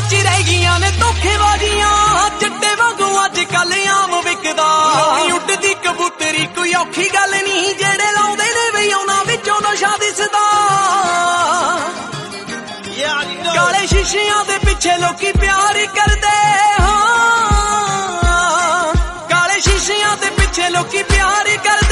ਵਿੱਚ ਰਹਿ ਗਈਆਂ ਨੇ ਧੋਖੇਬਾਜ਼ੀਆਂ ਚਿੱਟੇ ਵਾਂਗੂ ਅੱਜ ਕੱਲ ਆਮ ਵਿਕਦਾ ਉੱਡਦੀ ਕਬੂਤਰੀ ਕੋਈ ਔਖੀ ਗੱਲ ਨਹੀਂ ਜਿਹੜੇ ਲਾਉਂਦੇ ਨੇ ਵੀ ਉਹਨਾਂ ਵਿੱਚੋਂ ਨਸ਼ਾ ਦਿਸਦਾ ਕਾਲੇ ਸ਼ੀਸ਼ਿਆਂ ਦੇ ਪਿੱਛੇ ਲੋਕੀ ਪਿਆਰ ਕਰਦੇ ਹਾਂ ਕਾਲੇ ਸ਼ੀਸ਼ਿਆਂ ਦੇ ਪਿੱਛੇ ਲੋਕੀ ਪਿਆਰ ਕਰਦੇ